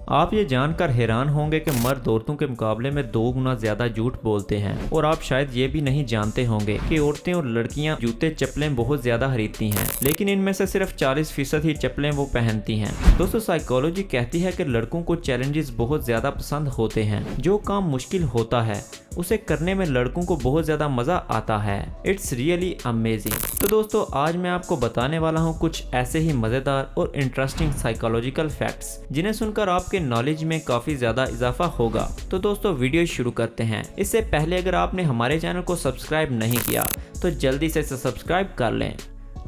आप ये जानकर हैरान होंगे कि मर्द औरतों के मुकाबले में 2 गुना ज्यादा झूठ बोलते हैं और आप शायद ये भी नहीं जानते होंगे कि औरतें और लड़कियां जूते चप्पलें बहुत ज्यादा खरीदती हैं, लेकिन इनमें से सिर्फ 40% ही चप्पलें वो पहनती हैं। दोस्तों साइकोलॉजी कहती है कि लड़कों को चैलेंजेस बहुत ज्यादा पसंद होते हैं। जो काम मुश्किल होता है उसे करने में लड़कों को बहुत ज्यादा मजा आता है। It's really amazing. तो दोस्तों आज मैं आपको बताने वाला हूँ कुछ ऐसे ही मजेदार और इंटरेस्टिंग साइकोलॉजिकल फैक्ट्स जिन्हें सुनकर आपके नॉलेज में काफी ज्यादा इजाफा होगा। तो दोस्तों वीडियो शुरू करते हैं। इससे पहले अगर आपने हमारे चैनल को सब्सक्राइब नहीं किया तो जल्दी से सब्सक्राइब कर लें।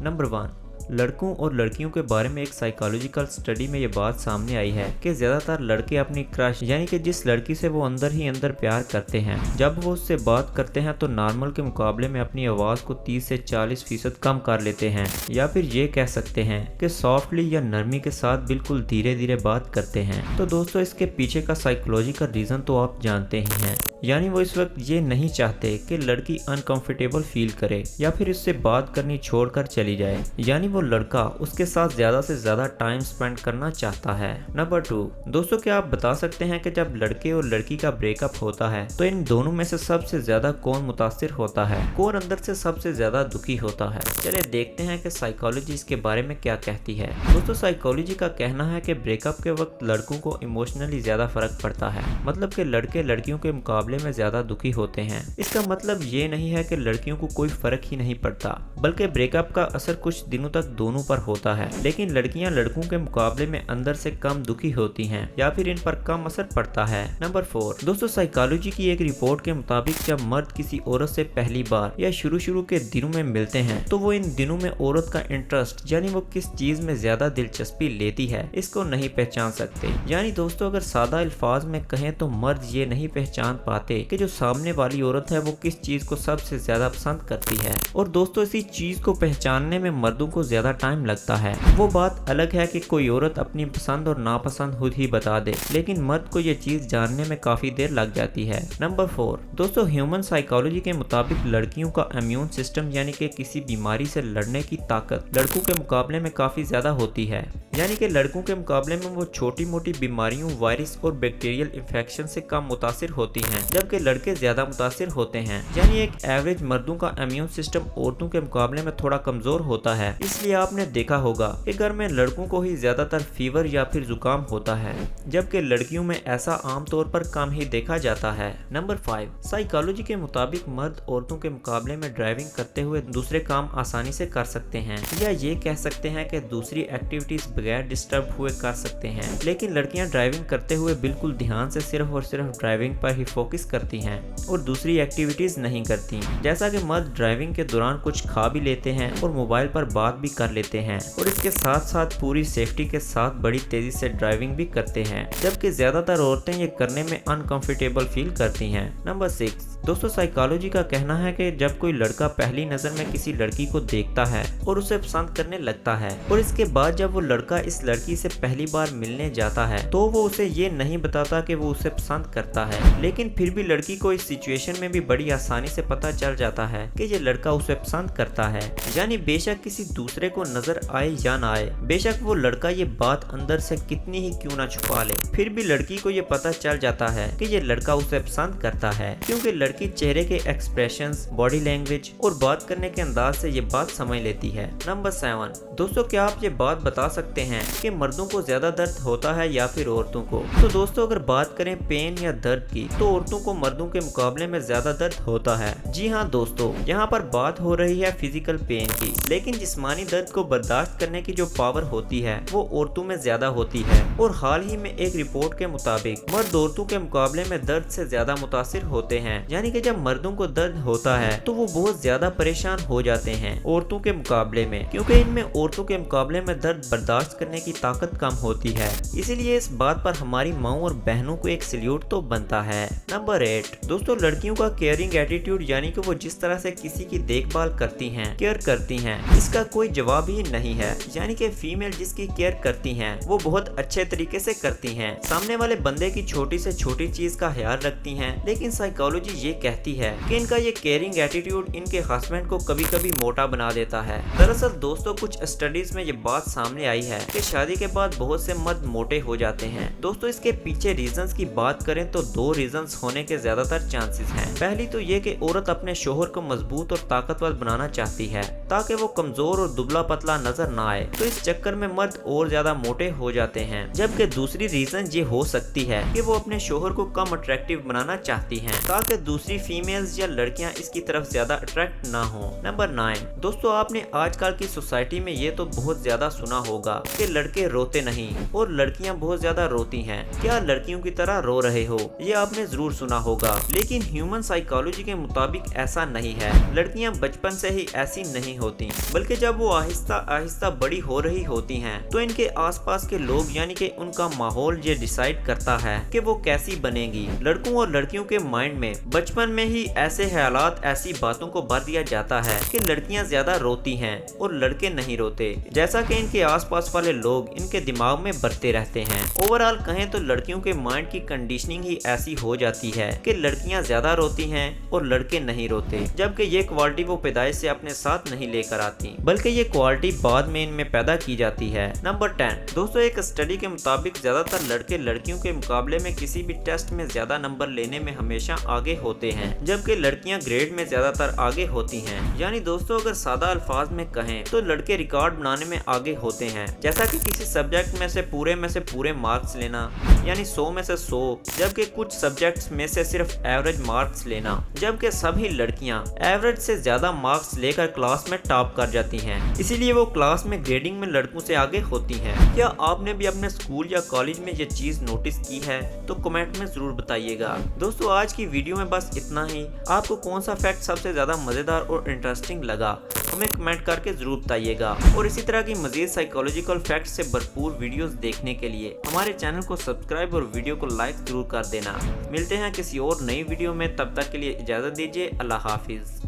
नंबर 1, लड़कों और लड़कियों के बारे में एक साइकोलॉजिकल स्टडी में ये बात सामने आई है कि ज्यादातर लड़के अपनी क्रश यानी कि जिस लड़की से वो अंदर ही अंदर प्यार करते हैं, जब वो उससे बात करते हैं तो नॉर्मल के मुकाबले में अपनी आवाज को 30 से 40% कम कर लेते हैं, या फिर ये कह सकते हैं कि सॉफ्टली या नरमी के साथ बिल्कुल धीरे धीरे बात करते हैं। तो दोस्तों इसके पीछे का साइकोलॉजिकल रीजन तो आप जानते ही हैं, यानी वो इस वक्त ये नहीं चाहते कि लड़की अनकंफर्टेबल फील करे या फिर उससे बात करनी छोड़कर चली जाए, यानी वो लड़का उसके साथ ज्यादा से ज्यादा टाइम स्पेंड करना चाहता है। नंबर 2, दोस्तों क्या आप बता सकते हैं कि जब लड़के और लड़की का ब्रेकअप होता है तो इन दोनों में से सबसे ज्यादा कौन मुतासिर होता है, कौन अंदर से सबसे ज्यादा दुखी होता है? चलिए देखते हैं कि साइकोलॉजी इसके बारे में क्या कहती है। दोस्तों साइकोलॉजी का कहना है कि ब्रेकअप के वक्त लड़कों को इमोशनली ज्यादा फर्क पड़ता है, मतलब कि लड़के लड़कियों के मुकाबले में ज्यादा दुखी होते हैं। इसका मतलब ये नहीं है कि लड़कियों को कोई फर्क ही नहीं पड़ता, बल्कि ब्रेकअप का असर कुछ दिनों तक दोनों पर होता है, लेकिन लड़कियां लड़कों के मुकाबले में अंदर से कम दुखी होती हैं या फिर इन पर कम असर पड़ता है। नंबर 4, दोस्तों साइकोलॉजी की एक रिपोर्ट के मुताबिक जब मर्द किसी औरत से पहली बार या शुरू के दिनों में मिलते हैं तो वो इन दिनों में औरत का इंटरेस्ट यानी वो किस चीज में ज्यादा दिलचस्पी लेती है इसको नहीं पहचान सकते। यानी दोस्तों अगर सादा अल्फाज में कहें तो मर्द ये नहीं पहचान पाते कि जो सामने वाली औरत है वो किस चीज को सबसे ज्यादा पसंद करती है। और दोस्तों इसी चीज को पहचानने में मर्दों को ज्यादा टाइम लगता है। वो बात अलग है कि कोई औरत अपनी पसंद और नापसंद खुद ही बता दे, लेकिन मर्द को ये चीज जानने में काफी देर लग जाती है। नंबर 4, दोस्तों ह्यूमन साइकोलॉजी के मुताबिक लड़कियों का इम्यून सिस्टम यानी कि किसी बीमारी से लड़ने की ताकत लड़कों के मुकाबले में काफी ज्यादा होती है, यानी कि लड़कों के मुकाबले में वो छोटी मोटी बीमारियों, वायरस और बैक्टीरियल इन्फेक्शन से कम मुतासिर होती हैं, जबकि लड़के ज्यादा मुतासिर होते हैं। यानी एक एवरेज मर्दों का इम्यून सिस्टम औरतों के मुकाबले में थोड़ा कमजोर होता है। इसलिए आपने देखा होगा कि घर में लड़कों को ही ज्यादातर फीवर या फिर जुकाम होता है, जबकि लड़कियों में ऐसा आमतौर पर कम ही देखा जाता है। नंबर 5, साइकोलॉजी के मुताबिक मर्द औरतों के मुकाबले में ड्राइविंग करते हुए दूसरे काम आसानी से कर सकते हैं, या ये कह सकते हैं कि दूसरी एक्टिविटीज बगैर डिस्टर्ब हुए कर सकते हैं, लेकिन लड़कियां ड्राइविंग करते हुए बिल्कुल ध्यान से सिर्फ और सिर्फ ड्राइविंग पर ही फोकस करती हैं और दूसरी एक्टिविटीज नहीं करती। जैसा कि मर्द ड्राइविंग के दौरान कुछ खा भी लेते हैं और मोबाइल पर बात भी कर लेते हैं और इसके साथ साथ पूरी सेफ्टी के साथ बड़ी तेजी से ड्राइविंग भी करते हैं, जबकि ज्यादातर औरतें ये करने में अनकंफर्टेबल फील करती हैं। नंबर 6, दोस्तों साइकोलॉजी का कहना है कि जब कोई लड़का पहली नजर में किसी लड़की को देखता है और उसे पसंद करने लगता है और इसके बाद जब वो लड़का इस लड़की से पहली बार मिलने जाता है तो वो उसे ये नहीं बताता कि वो उसे पसंद करता है, लेकिन फिर भी लड़की को इस सिचुएशन में भी बड़ी आसानी से पता चल जाता है कि ये लड़का उसे पसंद करता है। यानी बेशक किसी दूसरे को नजर आए या ना आए, बेशक वो लड़का ये बात अंदर से कितनी ही क्यों ना छुपा ले, फिर भी लड़की को ये पता चल जाता है कि ये लड़का उसे पसंद करता है, क्योंकि लड़की चेहरे के एक्सप्रेशंस, बॉडी लैंग्वेज और बात करने के अंदाज से ये बात समझ लेती है। नंबर 7, दोस्तों क्या आप ये बात बता सकते हैं कि मर्दों को ज्यादा दर्द होता है या फिर औरतों को? तो दोस्तों अगर बात करें पेन या दर्द की तो औरतों को मर्दों के मुकाबले में ज्यादा दर्द होता है। जी हाँ दोस्तों, यहाँ पर बात हो रही है फिजिकल पेन की, लेकिन जिस्मानी दर्द को बर्दाश्त करने की जो पावर होती है वो औरतों में ज्यादा होती है। और हाल ही में एक रिपोर्ट के मुताबिक मर्द औरतों के मुकाबले में दर्द से ज्यादा मुतासिर होते हैं, यानी कि जब मर्दों को दर्द होता है तो वो बहुत ज्यादा परेशान हो जाते हैं औरतों के मुकाबले में, क्योंकि इनमें औरतों के मुकाबले में दर्द बर्दाश्त करने की ताकत कम होती है। इसीलिए इस बात पर हमारी माओ और बहनों को एक सल्यूट तो बनता है। नंबर 8, दोस्तों लड़कियों का केयरिंग एटीट्यूड, यानी कि वो जिस तरह से किसी की देखभाल करती हैं, केयर करती हैं, इसका कोई जवाब ही नहीं है। यानी कि फीमेल जिसकी केयर करती हैं वो बहुत अच्छे तरीके से करती हैं, सामने वाले बंदे की छोटी से छोटी चीज का ख्याल रखती हैं। लेकिन साइकोलॉजी ये कहती है कि इनका ये केयरिंग एटीट्यूड इनके हस्बैंड को कभी कभी मोटा बना देता है। दरअसल दोस्तों कुछ स्टडीज में ये बात सामने आई है कि शादी के बाद बहुत से मर्द मोटे हो जाते हैं। दोस्तों इसके पीछे रीजंस की बात करें तो 2 रीजंस होने के ज्यादातर चांसेस हैं। पहली तो ये कि औरत अपने शोहर को मजबूत और ताकतवर बनाना चाहती है ताकि वो कमजोर और दुबला पतला नजर ना आए, तो इस चक्कर में मर्द और ज्यादा मोटे हो जाते हैं। जबकि दूसरी रीजन ये हो सकती है कि वो अपने शोहर को कम अट्रैक्टिव बनाना चाहती हैं ताकि दूसरी फीमेल्स या लड़कियां इसकी तरफ ज्यादा अट्रैक्ट ना हो। नंबर 9, दोस्तों आपने आजकल की सोसाइटी में ये तो बहुत ज्यादा सुना होगा कि लड़के रोते नहीं और लड़कियां बहुत ज्यादा रोती हैं, क्या लड़कियों की तरह रो रहे हो, ये आपने जरूर सुना होगा। लेकिन ह्यूमन साइकोलॉजी के मुताबिक ऐसा नहीं है। लड़कियां बचपन से ही ऐसी नहीं होती, बल्कि जब वो आहिस्ता आहिस्ता बड़ी हो रही होती हैं तो इनके आसपास के लोग यानी कि उनका माहौल ये डिसाइड करता है कि वो कैसी बनेगी। लड़कों और लड़कियों के माइंड में बचपन में ही ऐसे ख्यालात, ऐसी बातों को भर दिया जाता है कि लड़कियां ज्यादा रोती हैं और लड़के नहीं रोते, जैसा कि इनके आसपास वाले लोग इनके दिमाग में भरते रहते हैं। ओवरऑल कहें तो लड़कियों के माइंड की कंडीशनिंग ही ऐसी हो जाती है कि लड़कियां ज्यादा रोती हैं और लड़के नहीं रोते, जबकि ये क्वालिटी वो पैदाइश से अपने साथ नहीं लेकर आती, बल्कि ये क्वालिटी बाद में इनमें पैदा की जाती है। नंबर 10, दोस्तों एक स्टडी के मुताबिक ज्यादातर लड़के लड़कियों के मुकाबले में किसी भी टेस्ट में ज्यादा नंबर लेने में हमेशा आगे होते हैं, जबकि लड़कियां ग्रेड में ज्यादातर आगे होती हैं। यानी दोस्तों अगर सादा अल्फाज में कहें तो लड़के रिकॉर्ड बनाने में आगे होते हैं, जैसा कि किसी सब्जेक्ट में से पूरे मार्क्स लेना, यानी 100 में से 100, जबकि कुछ सब्जेक्ट्स में से सिर्फ एवरेज मार्क्स लेना, जबकि सभी लड़कियां एवरेज से ज्यादा मार्क्स लेकर क्लास में टॉप कर जाती हैं, इसीलिए वो क्लास में ग्रेडिंग में लड़कों से आगे होती हैं। क्या आपने भी अपने स्कूल या कॉलेज में ये चीज नोटिस की है? तो कमेंट में जरूर बताइएगा। दोस्तों आज की वीडियो में बस इतना ही। आपको कौन सा फैक्ट सबसे ज्यादा मजेदार और इंटरेस्टिंग लगा हमें कमेंट करके जरूर बताइएगा। और इसी तरह की मजीद साइकोलॉजिकल फैक्ट्स से भरपूर वीडियोस देखने के लिए हमारे चैनल को सब्सक्राइब और वीडियो को लाइक जरूर कर देना। मिलते हैं किसी और नई वीडियो में, तब तक के लिए इजाजत दीजिए। अल्लाह हाफिज।